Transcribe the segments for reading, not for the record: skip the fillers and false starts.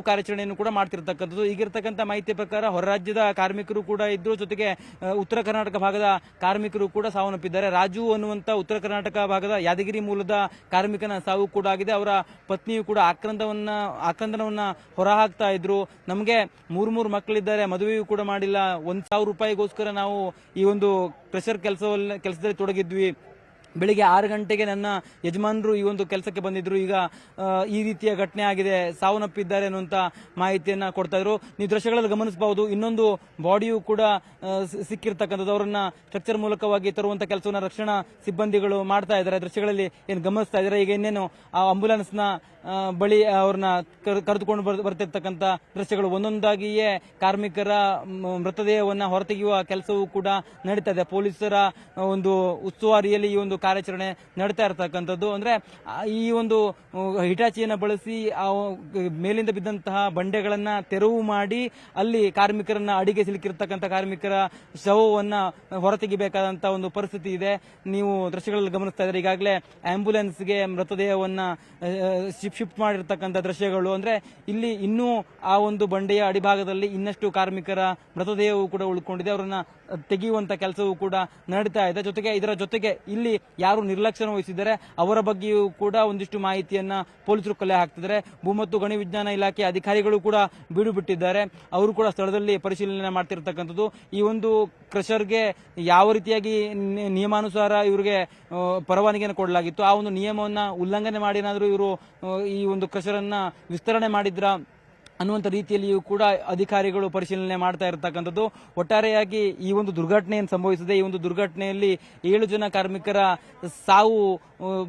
ಕಾರ್ಯಾಚರಣೆಯನ್ನು ಕೂಡ ಮಾಡ್ತಿರ್ತಕ್ಕಂಥದ್ದು. ಈಗಿರ್ತಕ್ಕಂಥ ಮಾಹಿತಿ ಪ್ರಕಾರ ಹೊರ ರಾಜ್ಯದ ಕಾರ್ಮಿಕರು ಕೂಡ ಇದ್ರು, ಜೊತೆಗೆ ಉತ್ತರ ಕರ್ನಾಟಕ ಭಾಗದ ಕಾರ್ಮಿಕರು ಕೂಡ ಸಾವನ್ನಪ್ಪಿದ್ದಾರೆ. ರಾಜು ಅನ್ನುವಂಥ ಉತ್ತರ ಕರ್ನಾಟಕ ಭಾಗದ ಯಾದಗಿರಿ ಮೂಲದ ಕಾರ್ಮಿಕನ ಸಾವು ಕೂಡ ಆಗಿದೆ. ಅವರ ಪತ್ನಿಯು ಕೂಡ ಆಕ್ರಂದನವನ್ನ ಹೊರಹಾಕ್ತಾ ಇದ್ರು. ನಮಗೆ ಮೂರು ಮಕ್ಕಳಿದ್ದಾರೆ, ಮದುವೆಯೂ ಕೂಡ ಮಾಡಿಲ್ಲ, 1,000 ರೂಪಾಯಿಗೋಸ್ಕರ ನಾವು ಈ ಒಂದು ಕ್ರಷರ್ ಕೆಲಸದಲ್ಲಿ ತೊಡಗಿದ್ವಿ. ಬೆಳಿಗ್ಗೆ 6 ಗಂಟೆಗೆ ನನ್ನ ಯಜಮಾನರು ಈ ಒಂದು ಕೆಲಸಕ್ಕೆ ಬಂದಿದ್ರು. ಈಗ ಈ ರೀತಿಯ ಘಟನೆ ಆಗಿದೆ, ಸಾವನ್ನಪ್ಪಿದ್ದಾರೆ ಅನ್ನುವಂತ ಮಾಹಿತಿಯನ್ನ ಕೊಡ್ತಾ ಇದ್ರು. ನೀವು ದೃಶ್ಯಗಳಲ್ಲಿ ಗಮನಿಸಬಹುದು. ಇನ್ನೊಂದು ಬಾಡಿಯು ಕೂಡ ಸಿಕ್ಕಿರ್ತಕ್ಕಂಥದ್ದು. ಅವರನ್ನ ಸ್ಟ್ರಕ್ಚರ್ ಮೂಲಕವಾಗಿ ತರುವಂತ ಕೆಲಸವನ್ನ ರಕ್ಷಣಾ ಸಿಬ್ಬಂದಿಗಳು ಮಾಡ್ತಾ ಇದ್ದಾರೆ. ದೃಶ್ಯಗಳಲ್ಲಿ ಏನು ಗಮನಿಸ್ತಾ ಇದ್ದಾರೆ. ಈಗ ಇನ್ನೇನು ಆ ಆಂಬುಲೆನ್ಸ್ ನ ಬಳಿ ಅವ್ರನ್ನ ಕರೆದುಕೊಂಡು ಬರ್ತಿರ್ತಕ್ಕಂಥ ದೃಶ್ಯಗಳು. ಒಂದೊಂದಾಗಿಯೇ ಕಾರ್ಮಿಕರ ಮೃತದೇಹವನ್ನ ಹೊರತೆಗೆಯುವ ಕೆಲಸವೂ ಕೂಡ ನಡೀತಾ ಇದೆ. ಪೊಲೀಸರ ಒಂದು ಉಸ್ತುವಾರಿಯಲ್ಲಿ ಈ ಒಂದು ಕಾರ್ಯಾಚರಣೆ ನಡೀತಾ ಇರತಕ್ಕಂಥದ್ದು. ಅಂದ್ರೆ ಈ ಒಂದು ಹಿಟಾಚಿಯನ್ನು ಬಳಸಿ ಮೇಲಿಂದ ಬಿದ್ದಂತಹ ಬಂಡೆಗಳನ್ನ ತೆರವು ಮಾಡಿ ಅಲ್ಲಿ ಕಾರ್ಮಿಕರನ್ನ ಅಡಿಗೆ ಸಿಲುಕಿರ್ತಕ್ಕಂಥ ಕಾರ್ಮಿಕರ ಶವವನ್ನ ಹೊರತೆಗಿಬೇಕಾದಂತಹ ಒಂದು ಪರಿಸ್ಥಿತಿ ಇದೆ. ನೀವು ದೃಶ್ಯಗಳಲ್ಲಿ ಗಮನಿಸ್ತಾ ಇದ್ದಾರೆ. ಈಗಾಗಲೇ ಆಂಬ್ಯುಲೆನ್ಸ್ಗೆ ಮೃತದೇಹವನ್ನ ಶಿಫ್ಟ್ ಮಾಡಿರ್ತಕ್ಕಂಥ ದೃಶ್ಯಗಳು. ಅಂದ್ರೆ ಇಲ್ಲಿ ಇನ್ನೂ ಆ ಒಂದು ಬಂಡೆಯ ಅಡಿಭಾಗದಲ್ಲಿ ಇನ್ನಷ್ಟು ಕಾರ್ಮಿಕರ ಮೃತದೇಹವು ಕೂಡ ಉಳ್ಕೊಂಡಿದೆ. ಅವರನ್ನ ತೆಗೆಯುವಂತ ಕೆಲಸವೂ ಕೂಡ ನಡೀತಾ ಇದೆ. ಇದರ ಜೊತೆಗೆ ಇಲ್ಲಿ ಯಾರು ನಿರ್ಲಕ್ಷ್ಯ ವಹಿಸಿದ್ದಾರೆ ಅವರ ಬಗ್ಗೆಯೂ ಕೂಡ ಒಂದಿಷ್ಟು ಮಾಹಿತಿಯನ್ನ ಪೊಲೀಸರು ಕಲೆ ಹಾಕ್ತಿದ್ದಾರೆ. ಭೂ ಮತ್ತು ಗಣಿ ವಿಜ್ಞಾನ ಇಲಾಖೆ ಅಧಿಕಾರಿಗಳು ಕೂಡ ಬೀಡು ಬಿಟ್ಟಿದ್ದಾರೆ. ಅವರು ಕೂಡ ಸ್ಥಳದಲ್ಲಿ ಪರಿಶೀಲನೆ ಮಾಡ್ತಿರ್ತಕ್ಕಂಥದ್ದು. ಈ ಒಂದು ಕ್ರಷರ್ಗೆ ಯಾವ ರೀತಿಯಾಗಿ ನಿಯಮಾನುಸಾರ ಇವರಿಗೆ ಪರವಾನಗಿಯನ್ನು ಕೊಡಲಾಗಿತ್ತು, ಆ ಒಂದು ನಿಯಮವನ್ನ ಉಲ್ಲಂಘನೆ ಮಾಡಿ ಏನಾದರೂ ಇವರು ಈ ಒಂದು ಕ್ರಷರ್ ಅನ್ನ ವಿಸ್ತರಣೆ ಮಾಡಿದ್ರ ಅನ್ನುವಂಥ ರೀತಿಯಲ್ಲಿಯೂ ಕೂಡ ಅಧಿಕಾರಿಗಳು ಪರಿಶೀಲನೆ ಮಾಡ್ತಾ ಇರತಕ್ಕಂಥದ್ದು. ಒಟ್ಟಾರೆಯಾಗಿ ಈ ಒಂದು ದುರ್ಘಟನೆ ಏನು ಸಂಭವಿಸಿದೆ, ಈ ಒಂದು ದುರ್ಘಟನೆಯಲ್ಲಿ 7 ಜನ ಕಾರ್ಮಿಕರ ಸಾವು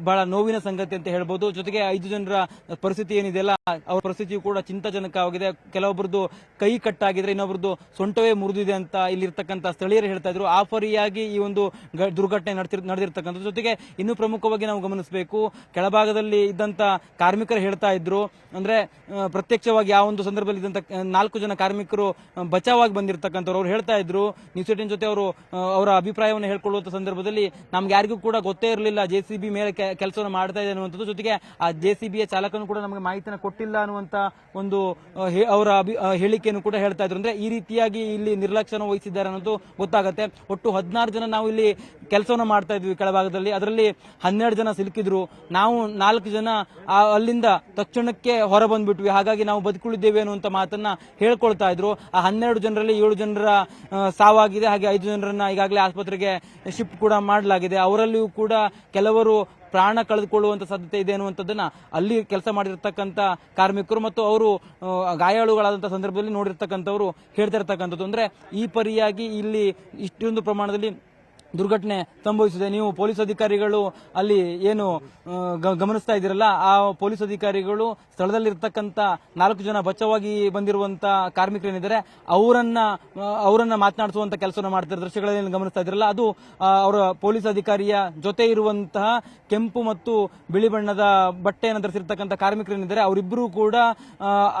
ಬಹಳ ನೋವಿನ ಸಂಗತಿ ಅಂತ ಹೇಳ್ಬೋದು. ಜೊತೆಗೆ 5 ಜನರ ಪರಿಸ್ಥಿತಿ ಏನಿದೆಯಲ್ಲ, ಅವರ ಪರಿಸ್ಥಿತಿಯು ಕೂಡ ಚಿಂತಾಜನಕವಾಗಿದೆ. ಕೆಲವೊಬ್ಬರದ್ದು ಕೈ ಕಟ್ಟಾಗಿದ್ರೆ, ಇನ್ನೊಬ್ಬರದ್ದು ಸೊಂಟವೇ ಮುರಿದಿದೆ ಅಂತ ಇಲ್ಲಿರ್ತಕ್ಕಂಥ ಸ್ಥಳೀಯರು ಹೇಳ್ತಾ ಇದ್ರು. ಆ ಪರಿಯಾಗಿ ಈ ಒಂದು ದುರ್ಘಟನೆ ನಡೆದಿರ್ತಕ್ಕಂಥದ್ದು. ಜೊತೆಗೆ ಇನ್ನೂ ಪ್ರಮುಖವಾಗಿ ನಾವು ಗಮನಿಸಬೇಕು, ಕೆಳಭಾಗದಲ್ಲಿ ಇದ್ದಂತ ಕಾರ್ಮಿಕರು ಹೇಳ್ತಾ ಇದ್ರು, ಅಂದ್ರೆ ಪ್ರತ್ಯಕ್ಷವಾಗಿ ಯಾವ ಒಂದು ಸಂದರ್ಭದಲ್ಲಿ ಇದ್ದಂತ 4 ಜನ ಕಾರ್ಮಿಕರು ಬಚಾವಾಗಿ ಬಂದಿರತಕ್ಕಂಥವ್ರು. ಅವ್ರು ಹೇಳ್ತಾ ಇದ್ರು ನ್ಯೂಸ್ 18 ಜೊತೆ ಅವರ ಅಭಿಪ್ರಾಯವನ್ನು ಹೇಳ್ಕೊಳ್ಳುವಂತ ಸಂದರ್ಭದಲ್ಲಿ ನಮ್ಗೆ ಯಾರಿಗೂ ಕೂಡ ಗೊತ್ತೇ ಇರಲಿಲ್ಲ JCB ಮೇಲೆ ಕೆಲಸವನ್ನು ಮಾಡ್ತಾ ಇದೆ ಅನ್ನುವಂಥದ್ದು. ಜೊತೆಗೆ ಆ JCBಯ ಚಾಲಕನು ಕೂಡ ನಮಗೆ ಮಾಹಿತಿಯನ್ನು ಕೊಟ್ಟಿಲ್ಲ ಅನ್ನುವಂತ ಒಂದು ಅವರ ಹೇಳಿಕೆಯನ್ನು ಕೂಡ ಹೇಳ್ತಾ ಇದ್ರು. ಅಂದ್ರೆ ಈ ರೀತಿಯಾಗಿ ಇಲ್ಲಿ ನಿರ್ಲಕ್ಷ್ಯವನ್ನು ವಹಿಸಿದ್ದಾರೆ ಅನ್ನೋದು ಗೊತ್ತಾಗುತ್ತೆ. ಒಟ್ಟು 16 ಜನ ನಾವು ಇಲ್ಲಿ ಕೆಲಸವನ್ನು ಮಾಡ್ತಾ ಇದ್ವಿ ಕೆಳಭಾಗದಲ್ಲಿ. ಅದರಲ್ಲಿ 12 ಜನ ಸಿಲುಕಿದ್ರು. ನಾವು 4 ಜನ ಅಲ್ಲಿಂದ ತಕ್ಷಣಕ್ಕೆ ಹೊರ ಬಂದ್ಬಿಟ್ವಿ. ಹಾಗಾಗಿ ನಾವು ಬದುಕುಳಿದ್ದೇವೆ ಅನ್ನುವಂತ ಮಾತನ್ನ ಹೇಳ್ಕೊಳ್ತಾ ಇದ್ರು. ಆ 12 ಜನರಲ್ಲಿ 7 ಜನರ ಸಾವಾಗಿದೆ. ಹಾಗೆ 5 ಜನರನ್ನ ಈಗಾಗಲೇ ಆಸ್ಪತ್ರೆಗೆ ಶಿಫ್ಟ್ ಕೂಡ ಮಾಡಲಾಗಿದೆ. ಅವರಲ್ಲಿಯೂ ಕೂಡ ಕೆಲವರು ಪ್ರಾಣ ಕಳೆದುಕೊಳ್ಳುವಂತ ಸಾಧ್ಯತೆ ಇದೆ ಅನ್ನುವಂಥದ್ದನ್ನ ಅಲ್ಲಿ ಕೆಲಸ ಮಾಡಿರ್ತಕ್ಕಂಥ ಕಾರ್ಮಿಕರು ಮತ್ತು ಅವರು ಗಾಯಾಳುಗಳಾದಂತಹ ಸಂದರ್ಭದಲ್ಲಿ ನೋಡಿರ್ತಕ್ಕಂಥವ್ರು ಹೇಳ್ತಾ ಇರ್ತಕ್ಕಂಥದ್ದು. ಅಂದ್ರೆ ಈ ಪರಿಯಾಗಿ ಇಲ್ಲಿ ಇಷ್ಟೊಂದು ಪ್ರಮಾಣದಲ್ಲಿ ದುರ್ಘಟನೆ ಸಂಭವಿಸಿದೆ. ನೀವು ಪೊಲೀಸ್ ಅಧಿಕಾರಿಗಳು ಅಲ್ಲಿ ಏನು ಗಮನಿಸ್ತಾ ಇದ್ದೀರಲ್ಲ, ಆ ಪೊಲೀಸ್ ಅಧಿಕಾರಿಗಳು ಸ್ಥಳದಲ್ಲಿರ್ತಕ್ಕಂಥ 4 ಜನ ಬಚಾವಾಗಿ ಬಂದಿರುವಂತ ಕಾರ್ಮಿಕರೇನಿದ್ದಾರೆ ಅವರನ್ನ ಮಾತನಾಡಿಸುವಂತ ಕೆಲಸವನ್ನು ಮಾಡ್ತಾರೆ. ದೃಶ್ಯಗಳಲ್ಲಿ ಗಮನಿಸ್ತಾ ಇದ್ದೀರಲ್ಲ, ಅದು ಅವರ ಪೊಲೀಸ್ ಅಧಿಕಾರಿಯ ಜೊತೆ ಇರುವಂತಹ ಕೆಂಪು ಮತ್ತು ಬಿಳಿ ಬಣ್ಣದ ಬಟ್ಟೆಯನ್ನು ಧರಿಸಿರ್ತಕ್ಕಂಥ ಕಾರ್ಮಿಕರೇನಿದ್ದಾರೆ ಅವರಿಬ್ಬರು ಕೂಡ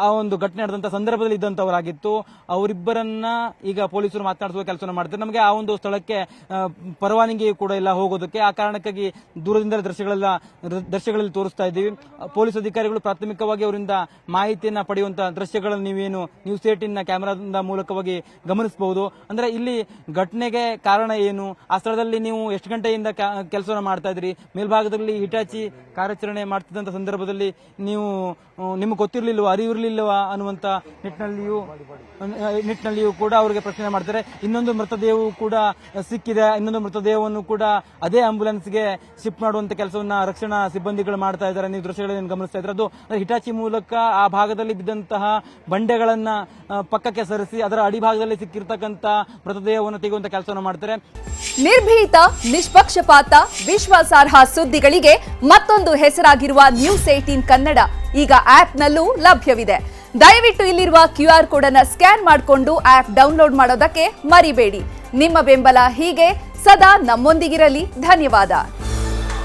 ಆ ಒಂದು ಘಟನೆ ನಡೆದಂತ ಸಂದರ್ಭದಲ್ಲಿ ಇದ್ದಂತವರಾಗಿತ್ತು. ಅವರಿಬ್ಬರನ್ನ ಈಗ ಪೊಲೀಸರು ಮಾತನಾಡಿಸುವ ಕೆಲಸವನ್ನು ಮಾಡ್ತಾರೆ. ನಮಗೆ ಆ ಒಂದು ಸ್ಥಳಕ್ಕೆ ಪರವಾನಗಿ ಕೂಡ ಇಲ್ಲ ಹೋಗೋದಕ್ಕೆ. ಆ ಕಾರಣಕ್ಕಾಗಿ ದೂರದಿಂದ ದೃಶ್ಯಗಳಲ್ಲಿ ತೋರಿಸ್ತಾ ಇದ್ದೀವಿ. ಪೊಲೀಸ್ ಅಧಿಕಾರಿಗಳು ಪ್ರಾಥಮಿಕವಾಗಿ ಅವರಿಂದ ಮಾಹಿತಿಯನ್ನ ಪಡೆಯುವಂತ ದೃಶ್ಯಗಳನ್ನು ನೀವೇನು ನ್ಯೂಸ್ 18ನ ಕ್ಯಾಮೆರಾದ ಮೂಲಕವಾಗಿ ಗಮನಿಸಬಹುದು. ಅಂದ್ರೆ ಇಲ್ಲಿ ಘಟನೆಗೆ ಕಾರಣ ಏನು, ಆ ಸ್ಥಳದಲ್ಲಿ ನೀವು ಎಷ್ಟು ಗಂಟೆಯಿಂದ ಕೆಲಸವನ್ನು ಮಾಡ್ತಾ ಇದ್ರಿ, ಮೇಲ್ಭಾಗದಲ್ಲಿ ಹಿಟಾಚಿ ಕಾರ್ಯಾಚರಣೆ ಮಾಡ್ತಿದ್ದಂತ ಸಂದರ್ಭದಲ್ಲಿ ನಿಮ್ಗೆ ಗೊತ್ತಿರಲಿಲ್ವಾ, ಅರಿವಿರಲಿಲ್ಲವಾ ಅನ್ನುವಂತ ನಿಟ್ಟಿನಲ್ಲಿಯೂ ಕೂಡ ಅವರಿಗೆ ಪ್ರಶ್ನೆ ಮಾಡ್ತಾರೆ. ಇನ್ನೊಂದು ಮೃತದೇಹವು ಕೂಡ ಸಿಕ್ಕಿದೆ. ಇನ್ನೊಂದು ಮೃತದೇಹವನ್ನು ಕೂಡ ಅದೇ ಆಂಬ್ಯುಲೆನ್ಸ್ಗೆ ಶಿಫ್ಟ್ ಮಾಡುವಂತ ಕೆಲಸವನ್ನ ರಕ್ಷಣಾ ಸಿಬ್ಬಂದಿಗಳು ಮಾಡ್ತಾ ಇದ್ದಾರೆ. ನೀವು ದೃಶ್ಯಗಳನ್ನು ಗಮನಿಸ್ತಾ ಇದ್ರೆ ಅದು ಹಿಟಾಚಿ ಮೂಲಕ ಆ ಭಾಗದಲ್ಲಿ ಬಿದ್ದಂತಹ ಬಂಡೆಗಳನ್ನ ಪಕ್ಕಕ್ಕೆ ಸರಿಸಿ ಅದರ ಅಡಿಭಾಗದಲ್ಲಿ ಸಿಕ್ಕಿರ್ತಕ್ಕಂಥ ಮೃತದೇಹವನ್ನು ತೆಗೆಯುವಂತ ಕೆಲಸವನ್ನು ಮಾಡ್ತಾರೆ. ನಿರ್ಭೀತ, ನಿಷ್ಪಕ್ಷಪಾತ, ವಿಶ್ವಾಸಾರ್ಹ ಸುದ್ದಿಗಳಿಗೆ ಮತ್ತೊಂದು ಹೆಸರಾಗಿರುವ ನ್ಯೂಸ್ 18 ಕನ್ನಡ ಈಗ ಆಪ್ನಲ್ಲೂ ಲಭ್ಯವಿದೆ. ದಯವಿಟ್ಟು ಇಲ್ಲಿರುವ QR ಕೋಡ್ ಅನ್ನು ಸ್ಕ್ಯಾನ್ ಮಾಡಿಕೊಂಡು ಆಪ್ ಡೌನ್ಲೋಡ್ ಮಾಡೋದಕ್ಕೆ ಮರಿಬೇಡಿ. ನಿಮ್ಮ ಬೆಂಬಲ ಹೀಗೆ ಸದಾ ನಮ್ಮೊಂದಿಗಿರಲಿ. ಧನ್ಯವಾದ.